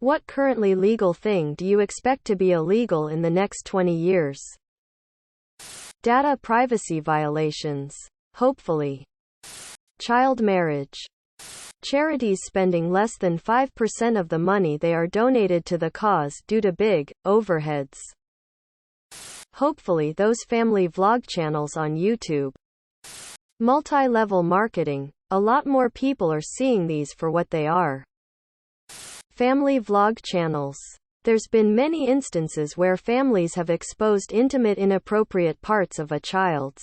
What currently legal thing do you expect to be illegal in the next 20 years? Data privacy violations. Hopefully. Child marriage. Charities spending less than 5% of the money they are donated to the cause due to big overheads. Hopefully those family vlog channels on YouTube. Multi-level marketing. A lot more people are seeing these for what they are. Family vlog channels. There's been many instances where families have exposed intimate inappropriate parts of a child's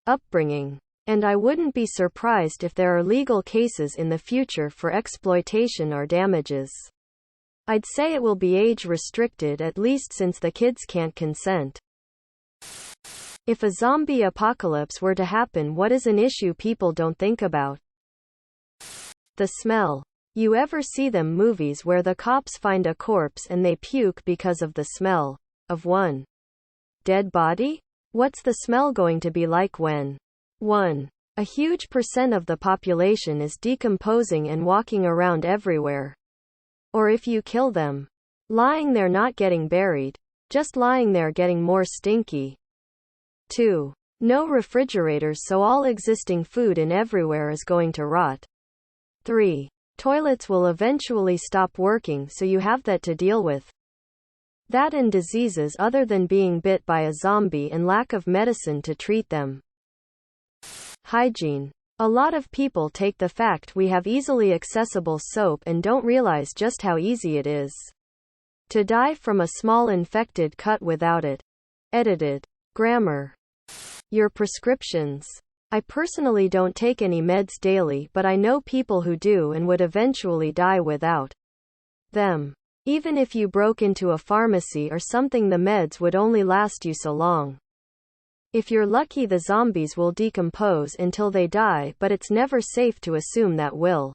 upbringing. And I wouldn't be surprised if there are legal cases in the future for exploitation or damages. I'd say it will be age restricted, at least since the kids can't consent. If a zombie apocalypse were to happen, what is an issue people don't think about? The smell. You ever see them movies where the cops find a corpse and they puke because of the smell of one dead body? What's the smell going to be like when a huge percent of the population is decomposing and walking around everywhere? Or if you kill them, lying there not getting buried, just lying there getting more stinky. 2. No refrigerators, so all existing food in everywhere is going to rot. 3. Toilets will eventually stop working, so you have that to deal with. That and diseases other than being bit by a zombie and lack of medicine to treat them. Hygiene. A lot of people take the fact we have easily accessible soap and don't realize just how easy it is to die from a small infected cut without it. Edited. Grammar. Your prescriptions. I personally don't take any meds daily, but I know people who do and would eventually die without them. Even if you broke into a pharmacy or something, the meds would only last you so long. If you're lucky, the zombies will decompose until they die, but it's never safe to assume that will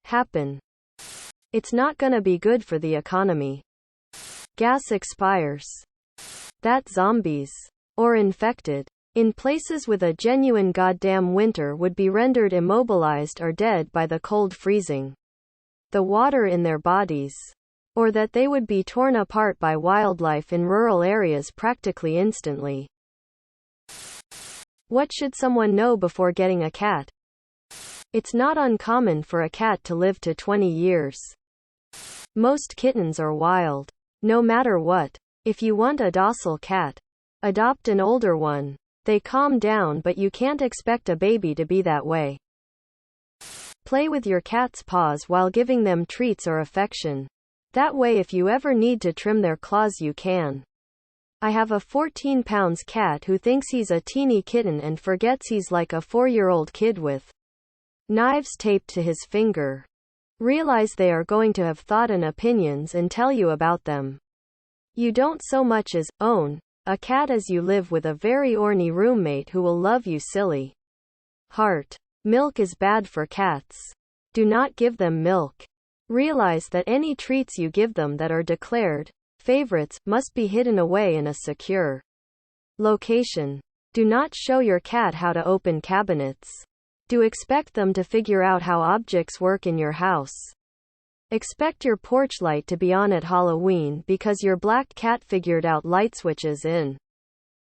happen. It's not gonna be good for the economy. Gas expires. That zombies, or infected, in places with a genuine goddamn winter would be rendered immobilized or dead by the cold freezing the water in their bodies. Or that they would be torn apart by wildlife in rural areas practically instantly. What should someone know before getting a cat? It's not uncommon for a cat to live to 20 years. Most kittens are wild. No matter what. If you want a docile cat, adopt an older one. They calm down, but you can't expect a baby to be that way. Play with your cat's paws while giving them treats or affection. That way if you ever need to trim their claws you can. I have a 14-pound cat who thinks he's a teeny kitten and forgets he's like a 4-year-old kid with knives taped to his finger. Realize they are going to have thought and opinions and tell you about them. You don't so much as own a cat as you live with a very orny roommate who will love you silly. Heart. Milk is bad for cats. Do not give them milk. Realize that any treats you give them that are declared favorites must be hidden away in a secure location. Do not show your cat how to open cabinets. Do expect them to figure out how objects work in your house. Expect your porch light to be on at Halloween because your black cat figured out light switches and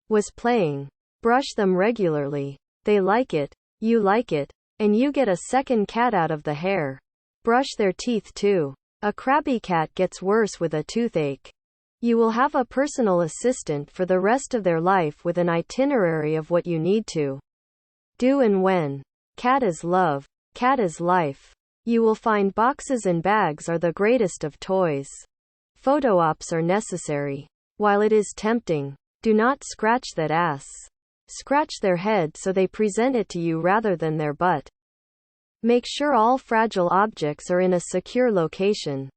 was playing. Brush them regularly. They like it, you like it, and you get a second cat out of the hair. Brush their teeth too. A crabby cat gets worse with a toothache. You will have a personal assistant for the rest of their life with an itinerary of what you need to do and when. Cat is love. Cat is life. You will find boxes and bags are the greatest of toys. Photo ops are necessary. While it is tempting, do not scratch that ass. Scratch their head so they present it to you rather than their butt. Make sure all fragile objects are in a secure location.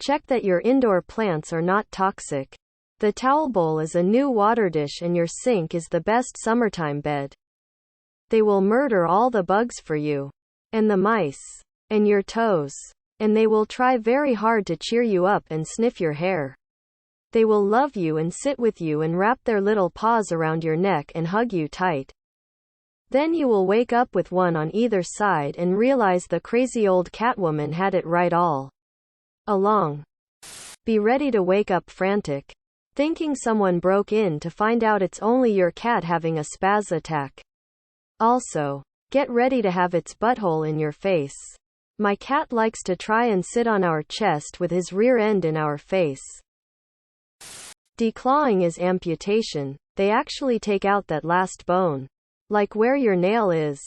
Check that your indoor plants are not toxic. The towel bowl is a new water dish and your sink is the best summertime bed. They will murder all the bugs for you. And the mice. And your toes. And they will try very hard to cheer you up and sniff your hair. They will love you and sit with you and wrap their little paws around your neck and hug you tight. Then you will wake up with one on either side and realize the crazy old Catwoman had it right all along. Be ready to wake up frantic, thinking someone broke in to find out it's only your cat having a spaz attack. Also, get ready to have its butthole in your face. My cat likes to try and sit on our chest with his rear end in our face. Declawing is amputation. They actually take out that last bone. Like where your nail is.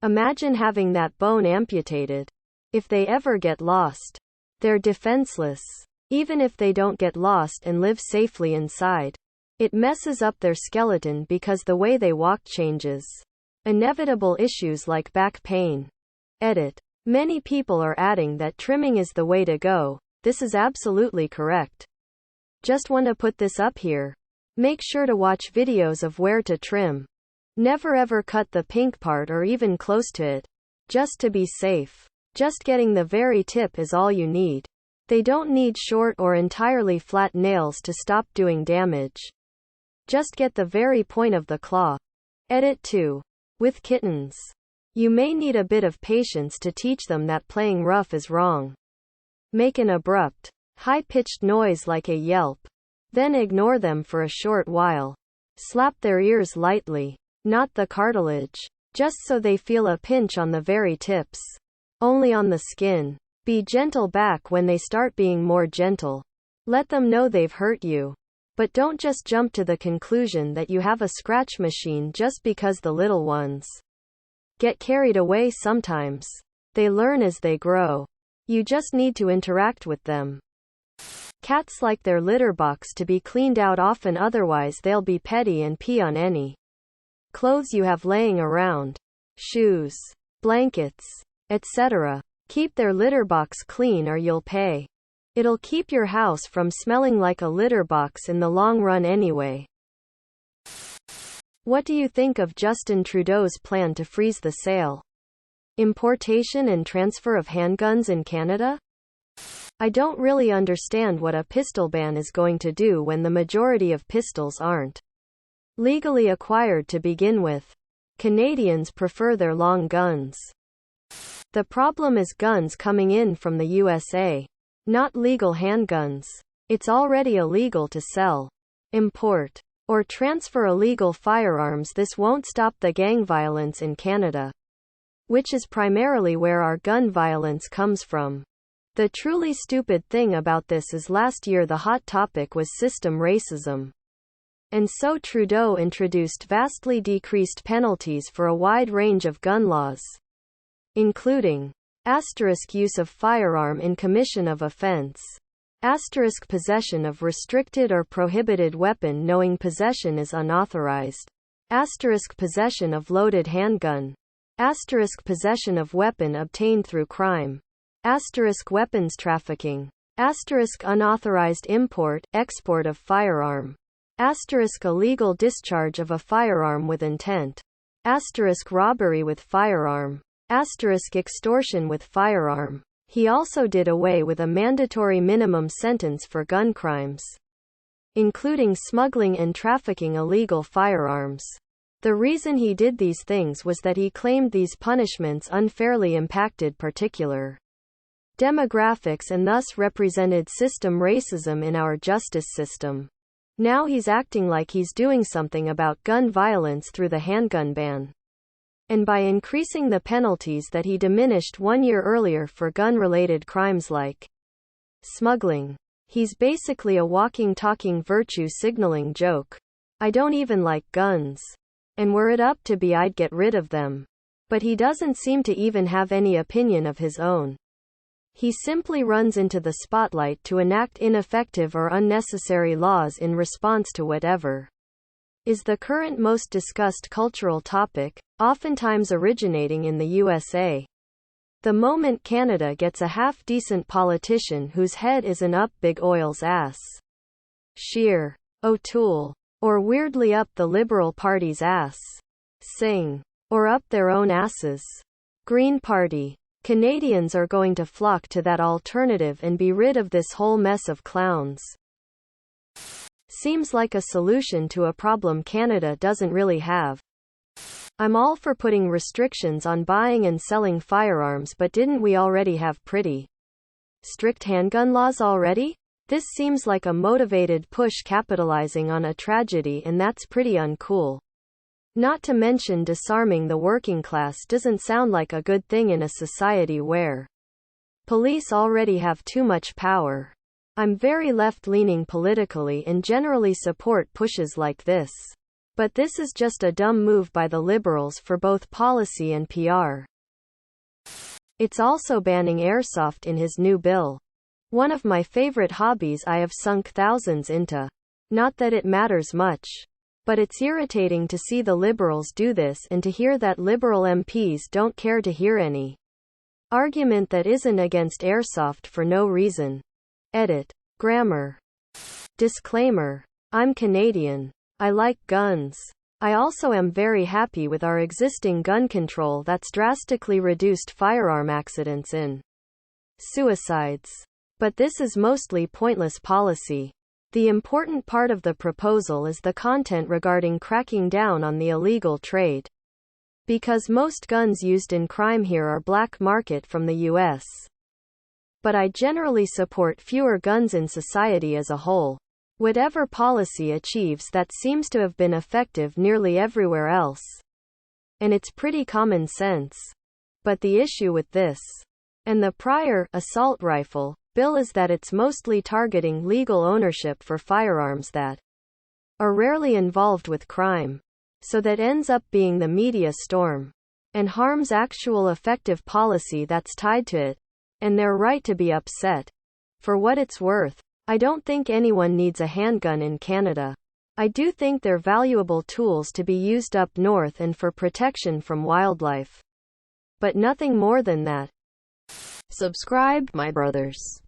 Imagine having that bone amputated. If they ever get lost, they're defenseless. Even if they don't get lost and live safely inside, it messes up their skeleton because the way they walk changes. Inevitable issues like back pain. Edit. Many people are adding that trimming is the way to go. This is absolutely correct. Just want to put this up here. Make sure to watch videos of where to trim. Never ever cut the pink part or even close to it. Just to be safe. Just getting the very tip is all you need. They don't need short or entirely flat nails to stop doing damage. Just get the very point of the claw. Edit 2. With kittens, you may need a bit of patience to teach them that playing rough is wrong. Make an abrupt, high-pitched noise like a yelp. Then ignore them for a short while. Slap their ears lightly, not the cartilage, just so they feel a pinch on the very tips. Only on the skin. Be gentle back when they start being more gentle. Let them know they've hurt you. But don't just jump to the conclusion that you have a scratch machine just because the little ones get carried away sometimes. They learn as they grow. You just need to interact with them. Cats like their litter box to be cleaned out often, otherwise they'll be petty and pee on any clothes you have laying around. Shoes, blankets, etc. Keep their litter box clean or you'll pay. It'll keep your house from smelling like a litter box in the long run anyway. What do you think of Justin Trudeau's plan to freeze the sale, importation and transfer of handguns in Canada? I don't really understand what a pistol ban is going to do when the majority of pistols aren't legally acquired to begin with. Canadians prefer their long guns. The problem is guns coming in from the USA. Not legal handguns. It's already illegal to sell, import, or transfer illegal firearms. This won't stop the gang violence in Canada, which is primarily where our gun violence comes from. The truly stupid thing about this is last year the hot topic was system racism. And so Trudeau introduced vastly decreased penalties for a wide range of gun laws, including *use of firearm in commission of offense, *possession of restricted or prohibited weapon knowing possession is unauthorized, *possession of loaded handgun, *possession of weapon obtained through crime, *weapons trafficking, *unauthorized import, export of firearm, *illegal discharge of a firearm with intent, *robbery with firearm, extortion with firearm. He also did away with a mandatory minimum sentence for gun crimes, including smuggling and trafficking illegal firearms. The reason he did these things was that he claimed these punishments unfairly impacted particular demographics and thus represented system racism in our justice system. Now he's acting like he's doing something about gun violence through the handgun ban. And by increasing the penalties that he diminished 1 year earlier for gun-related crimes like smuggling. He's basically a walking, talking virtue signaling joke. I don't even like guns. And were it up to me, I'd get rid of them. But he doesn't seem to even have any opinion of his own. He simply runs into the spotlight to enact ineffective or unnecessary laws in response to whatever is the current most discussed cultural topic, oftentimes originating in the USA. The moment Canada gets a half-decent politician whose head isn't up Big Oil's ass, Scheer, O'Toole, or weirdly up the Liberal Party's ass, Singh, or up their own asses, Green Party, Canadians are going to flock to that alternative and be rid of this whole mess of clowns. Seems like a solution to a problem Canada doesn't really have. I'm all for putting restrictions on buying and selling firearms, but didn't we already have pretty strict handgun laws already? This seems like a motivated push capitalizing on a tragedy, and that's pretty uncool. Not to mention disarming the working class doesn't sound like a good thing in a society where police already have too much power. I'm very left-leaning politically and generally support pushes like this. But this is just a dumb move by the Liberals for both policy and PR. It's also banning airsoft in his new bill. One of my favorite hobbies I have sunk thousands into. Not that it matters much. But it's irritating to see the Liberals do this and to hear that Liberal MPs don't care to hear any argument that isn't against airsoft for no reason. Edit. Grammar. Disclaimer. I'm Canadian. I like guns. I also am very happy with our existing gun control that's drastically reduced firearm accidents and suicides. But this is mostly pointless policy. The important part of the proposal is the content regarding cracking down on the illegal trade. Because most guns used in crime here are black market from the US. But I generally support fewer guns in society as a whole. Whatever policy achieves that seems to have been effective nearly everywhere else. And it's pretty common sense. But the issue with this, and the prior, assault rifle, bill is that it's mostly targeting legal ownership for firearms that are rarely involved with crime. So that ends up being the media storm. And harms actual effective policy that's tied to it. And they're right to be upset. For what it's worth, I don't think anyone needs a handgun in Canada. I do think they're valuable tools to be used up north and for protection from wildlife. But nothing more than that. Subscribe, my brothers.